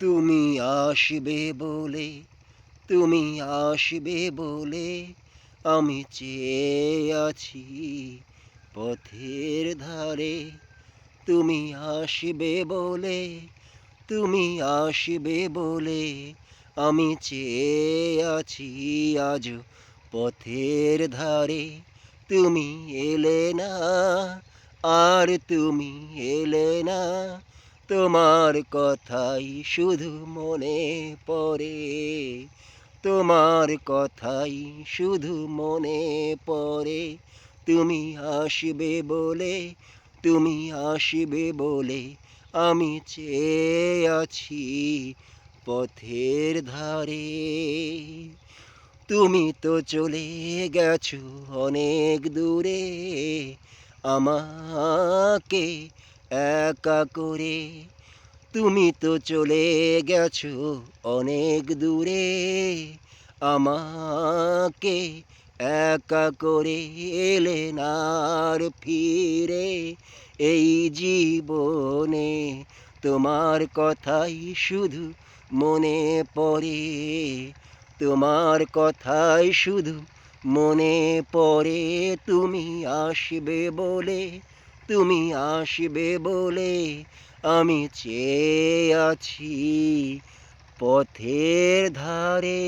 তুমি আসবে বলে, তুমি আসবে বলে আমি চেয়ে আছি পথের ধারে। তুমি আসবে বলে, তুমি আসবে বলে আমি চেয়ে আছি আজও পথের ধারে। তুমি এলে না, আর তুমি এলে না, তোমার কথাই শুধু মনে পড়ে। তোমার কথাই শুধু মনে পড়ে। তুমি আসবে বলে, তুমি আসবে বলে আমি চেয়ে আছি পথের ধারে। তুমি তো চলে গেছো অনেক দূরে, আমাকে একা করে। তুমি তো চলে গেছো অনেক দূরে, আমাকে একা করে এলে না আর ফিরে। এই জীবনে তোমার কথাই শুধু মনে পড়ে। তোমার কথাই শুধু মনে পড়ে। তুমি আসবে বলে, তুমি আসবে বলে আমি চেয়ে আছি পথের ধারে।